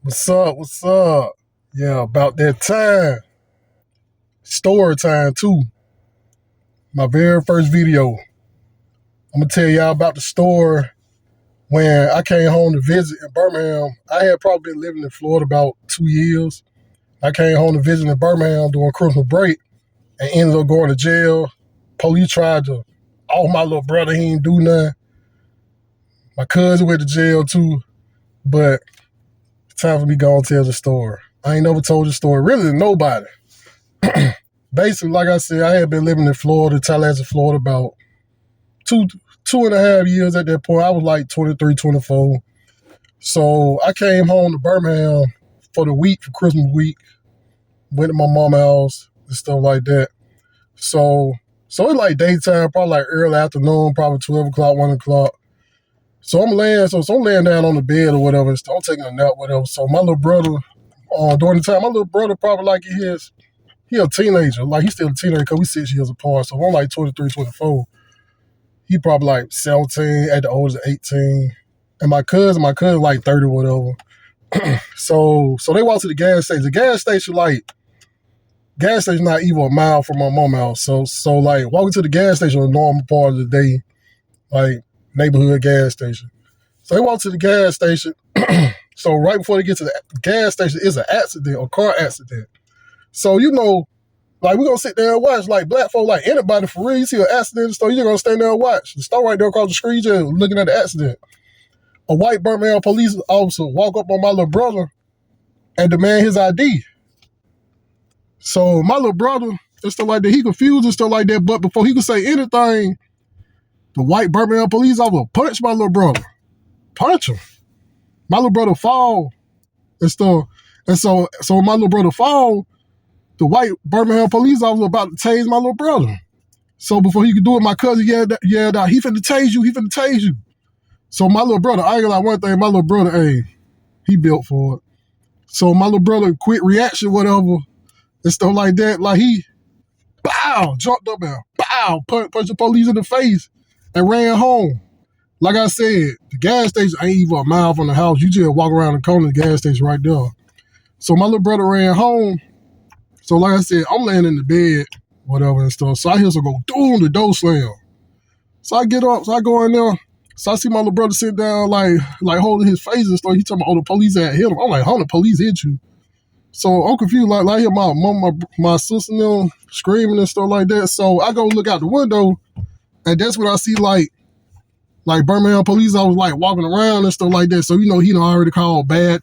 What's up? What's up? Yeah, about that time. Story time, too. My very first video. I'm going to tell y'all about the story when I came home to visit in Birmingham. I had probably been living in Florida about 2 years. I came home to visit in Birmingham during Christmas break and ended up going to jail. Police tried to off my little brother. He didn't do nothing. My cousin went to jail, too. But it's time for me to go and tell the story. I ain't never told the story really to nobody. Basically, like I said, I had been living in Florida, Tallahassee, Florida, about two and a half years at that point. I was like 23, 24. So I came home to Birmingham for the week, for Christmas week. Went to my mama's house and stuff like that. So it's like daytime, probably like early afternoon, probably 12 o'clock, 1 o'clock. So I'm laying down on the bed or whatever. I'm taking a nap, whatever. So my little brother, during the time, my little brother probably like he a teenager. Like, he's still a teenager because we 6 years apart. So I'm like 23, 24. He probably like 17, at the oldest 18. And my cousin like 30 or whatever. So they walked to the gas station. The gas station not even a mile from my mom's house. So like walking to the gas station was a normal part of the day, like neighborhood gas station. So they walked to the gas station. So right before they get to the gas station, it's an accident, a car accident. So, like, we're going to sit there and watch. Like, black folk, like anybody for real, you see an accident in the store, you're going to stand there and watch. The store right there across the street, just looking at the accident. A white Birmingham police officer walk up on my little brother and demand his ID. So my little brother and stuff like that, he confused and stuff like that, but before he could say anything, the white Birmingham police officer punched my little brother. Punch him. My little brother fall and stuff. And so my little brother fall, the white Birmingham police officer about to tase my little brother. So before he could do it, my cousin yelled out, he finna tase you. So my little brother, I ain't gonna lie one thing, my little brother, hey, he built for it. So my little brother, quick reaction, whatever, and stuff like that, like he, jumped up there, punched the police in the face and ran home. Like I said, the gas station ain't even a mile from the house. You just walk around the corner of the gas station right there. So my little brother ran home. So like I said, I'm laying in the bed, whatever and stuff. So I hear some go, boom, the door slam. So I get up, so I go in there. So I see my little brother sit down, like holding his face and stuff. He talking about, the police had hit him. I'm like, how the police hit you? So I'm confused. Like I hear my mom, my sister and them screaming and stuff like that. So I go look out the window, and that's when I see like Birmingham police, I was like walking around and stuff like that. So, he done already called bag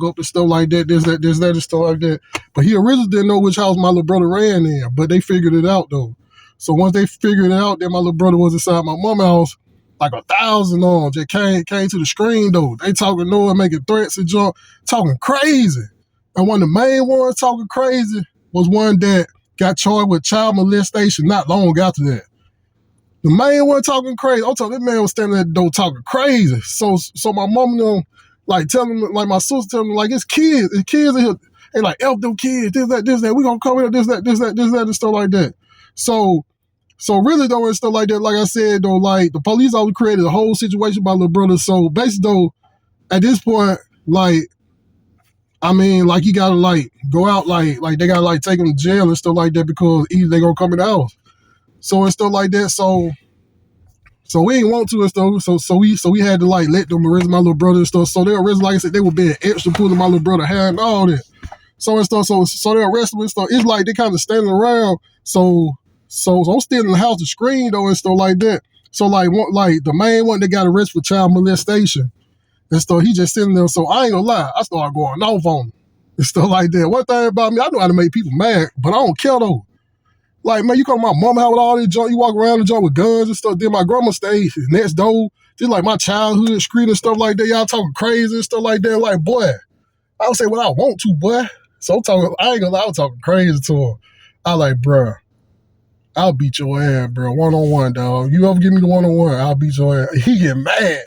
up and stuff like that, this, that, and stuff like that. But he originally didn't know which house my little brother ran in, but they figured it out though. So once they figured it out, then my little brother was inside my mom's house, like 1,000 on them, just came to the screen though. They talking noise, making threats and junk, talking crazy. And one of the main ones talking crazy was one that got charged with child molestation not long after that. The man wasn't talking crazy. I'm talking, that man was standing at the door talking crazy. So my mom, like telling me, like my sister telling me, like, it's kids in here. They like, F them kids, this, that. We gonna come here, this, that, and stuff like that. So really though, and stuff like that, like I said though, like the police always created a whole situation by little brother. So basically though, at this point, like, I mean, like you gotta like go out, like they gotta like take him to jail and stuff like that because either they gonna come in the house. So and stuff like that. So we didn't want to and stuff. So we had to like let them arrest my little brother and stuff. So they arrested, like I said, they were being extra, pulling my little brother hair and all that. So and stuff. So they arrested him and stuff. It's like they kind of standing around. So I'm still in the house to screen though and stuff like that. So like the main one that got arrested for child molestation and stuff, he just sitting there. So I ain't gonna lie, I started going off on him and stuff like that. One thing about me, I know how to make people mad, but I don't care though. Like, man, you come to my mama house with all this junk, you walk around the junk with guns and stuff. Then my grandma stayed next door, just like my childhood street and stuff like that. Y'all talking crazy and stuff like that. Like, boy, I'll say what I want to, boy. So I ain't gonna lie, I was talking crazy to her. I like, bruh, I'll beat your ass, bro. One-on-one, dog. You ever give me the one-on-one, I'll beat your ass. He get mad.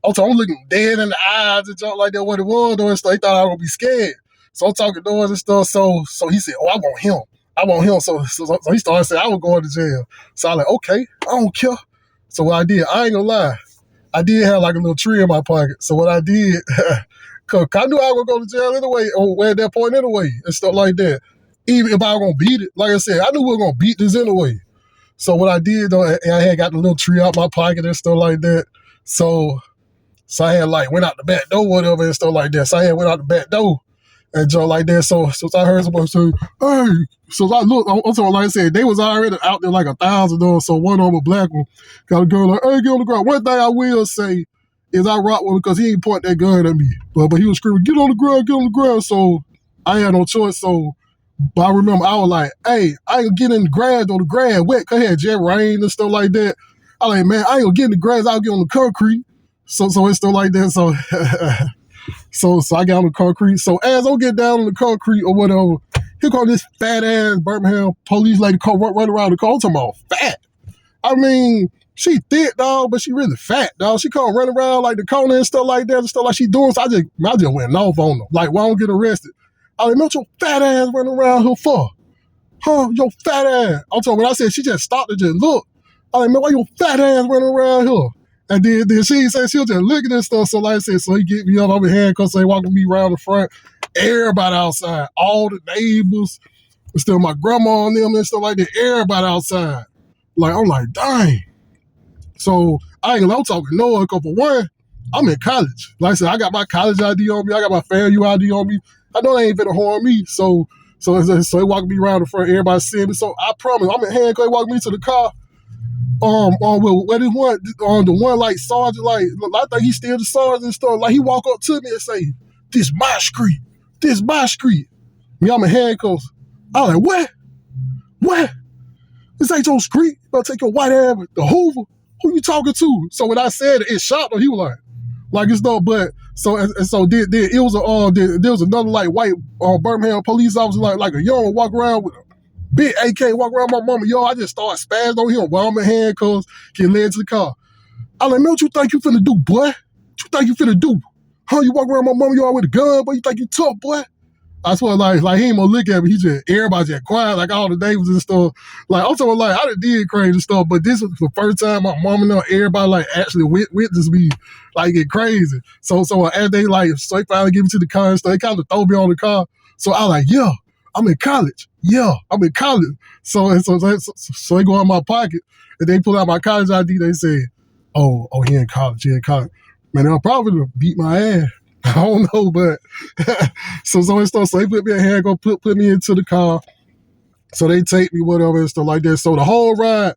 I'm looking dead in the eyes and junk like that, what it was, though, and stuff. He thought I was gonna be scared. So I'm talking doors and stuff. So he said, I want him. So he started saying I was going to jail. So I like, okay, I don't care. So what I did, I ain't gonna lie, I did have like a little tree in my pocket. So what I did, Cause I knew I was gonna go to jail anyway, or at that point anyway, and stuff like that. Even if I was gonna beat it, like I said, I knew we were gonna beat this anyway. So what I did though, I had got the little tree out my pocket and stuff like that. So I had like went out the back door, whatever, and stuff like that. So I had went out the back door and Joe like that. So I heard somebody say, "Hey," so I looked. Also, like I said, they was already out there like 1,000 of them. So one of them, a black one, got a girl like, "Hey, get on the ground." One thing I will say is I rock with him because he ain't point that gun at me, but he was screaming, "Get on the ground, get on the ground." So I had no choice. So but I remember I was like, "Hey, I ain't gonna get in the grass on the grass wet." Cause it had jet rain and stuff like that. I like, man, I ain't gonna get in the grass. I'll get on the concrete. So it's still like that. So I got on the concrete. So as I get down on the concrete or whatever, here comes this fat ass Birmingham police lady run around the car. I'm talking about fat. I mean, she thick, dog, but she really fat, dog. She come running around like the corner and stuff like that and stuff like she doing. So I just went off on her. Like, why don't get arrested? I like, what your fat ass running around here for? Huh? Your fat ass. I'm talking when I said she just stopped and just look. I like, man, why your fat ass running around here? And then she said she'll just look at this stuff. So like I said, so he get me up, I'm in handcuffs, so he walking me around the front. Everybody outside, all the neighbors, still my grandma and them and stuff like that. Everybody outside. Like, I'm like, dang. So I ain't gonna talking no because for one, I'm in college. Like I said, I got my college ID on me. I got my FAMU ID on me. I know they ain't finna harm me. So he walking me around the front. Everybody seeing me. So I promise, I'm in handcuffs. He walking me to the car. What is one on the one like sergeant, like I think he's still the sergeant and stuff. Like he walk up to me and say, "This my street. This my street." Me, I'm in handcuffs. I was like, what? This ain't your street. You better take your white ass to Hoover. Who you talking to? So when I said it shocked him. He was like it's no, but so did it was there was another like white Birmingham police officer like a young walk around with big AK, walk around my mama. Yo, I just started spazzing on him while I'm in handcuffs, get led to the car. I like, man, what you think you finna do, boy? What you think you finna do? Huh, you walk around my mama, you with a gun, boy? You think you tough, boy? I swear, like he ain't gonna look at me. Everybody just quiet, like all the neighbors and stuff. Like, I'm talking like, I done did crazy stuff, but this was the first time my mama and everybody like actually witnessed me like get crazy. So as they finally get me to the car and stuff, they kind of throw me on the car. So I like, yeah, I'm in college. Yeah, I'm in college. So they go in my pocket and they pull out my college ID. They say, oh, he in college. Man, they'll probably beat my ass. I don't know, but so they put me in hand, go put me into the car. So they take me, whatever, and stuff like that. So the whole ride,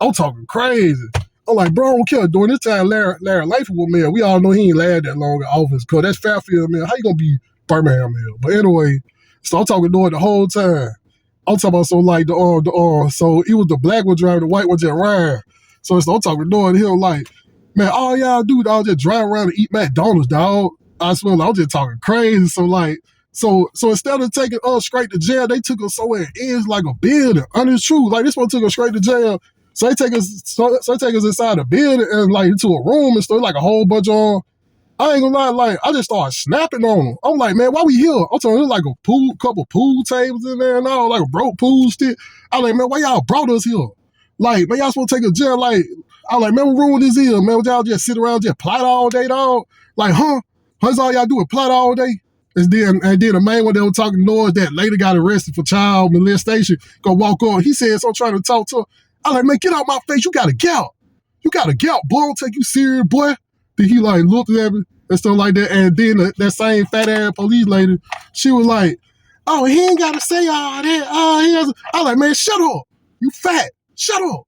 I'm talking crazy. I'm like, bro, I don't care. During this time, Larry Lightfoot was mayor. We all know he ain't last that long in office, because that's Fairfield, man. How you gonna be Birmingham mayor? But anyway, so I'm talking during the whole time. I'm talking about so it was the black one driving, the white one just riding. So I'm talking during him like, man, all y'all do, dog, just drive around and eat McDonald's, dog. I swear, I'm just talking crazy. So instead of taking us straight to jail, they took us somewhere in like a building. It's true. Like this one took us straight to jail. So they take us inside the building and like into a room and stuff, like a whole bunch of. I ain't gonna lie, like I just started snapping on them. I'm like, man, why we here? I'm talking there's like a couple pool tables in there and all, like a broke pool stick. I'm like, man, why y'all brought us here? Like, man, y'all supposed to take us to jail? Like, I'm like, man, what room this is? Man, y'all just sit around just plot all day, dog? Like, huh? That's all y'all do is plot all day? And then the main one that was talking noise that later got arrested for child molestation, go walk on. He said, so I'm trying to talk to her. I'm like, man, get out my face. You got a gout. You got a gout, boy. I don't take you serious, boy. Then he like looked at me and stuff like that. And then that same fat ass police lady, she was like, oh, he ain't got to say all that. I like, man, shut up. You fat. Shut up.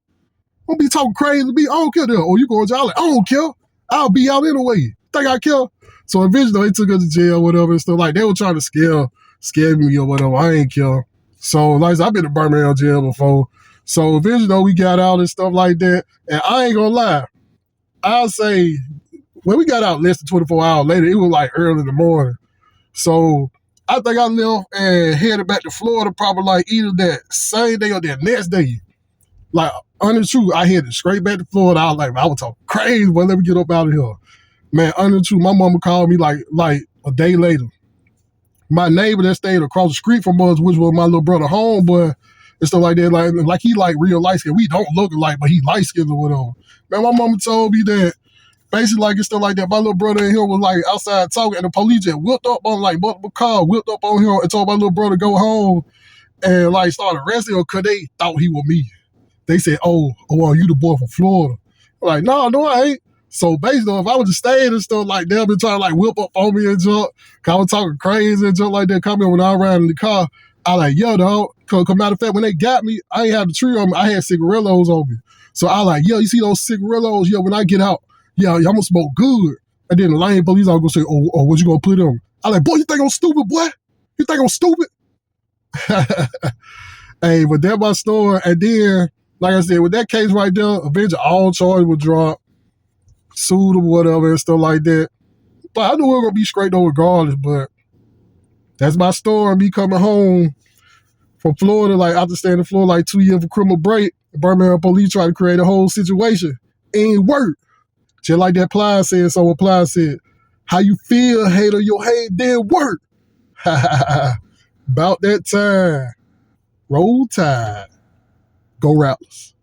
Don't be talking crazy to me. I don't care. Oh, you going to jail? Like, I don't care. I'll be out anyway. Think I care? So eventually they took us to jail, whatever, and stuff like they were trying to scare me or whatever. I ain't care. So like I said, I've been to Birmingham jail before. So eventually we got out and stuff like that. And I ain't gonna lie, I'll say when we got out less than 24 hours later, it was like early in the morning. So I think I left and headed back to Florida probably like either that same day or that next day. Like, honest truth, I headed straight back to Florida. I was like, I was talking crazy, but let me get up out of here. Man, honest truth, my mama called me like a day later. My neighbor that stayed across the street from us, which was my little brother homeboy, and stuff like that, like he like real light skin. We don't look alike, but he light skinned or whatever. Man, my mama told me that basically like and stuff like that. My little brother and him was like outside talking, and the police just whipped up on like multiple cars, whipped up on him and told my little brother to go home and like started arresting him because they thought he was me. They said, well, you the boy from Florida. I'm like, no, I ain't. So basically, if I was just staying and stuff like they'll be trying to like whip up on me and jump, cause I was talking crazy and jump like that. Come in when I ran in the car, I like, yo, dog. Cause matter of fact, when they got me, I ain't had the tree on me. I had cigarillos on me. So I like, yo, you see those cigarillos? Yo, when I get out, yeah, I'm gonna smoke good. And then the lame police are gonna say, oh, what you gonna put on? I like, boy, you think I'm stupid, boy? You think I'm stupid? Hey, but that's my story. And then, like I said, with that case right there, eventually all charges were dropped, sued or whatever and stuff like that. But I knew we were gonna be straight though regardless. But that's my story. Me coming home from Florida, like after staying in Florida like 2 years for criminal break, the Birmingham police tried to create a whole situation. Ain't work. Just like that Plies said, so what Plies said, how you feel, hater, your hate didn't work. About that time. Roll Tide. Go Rattlers.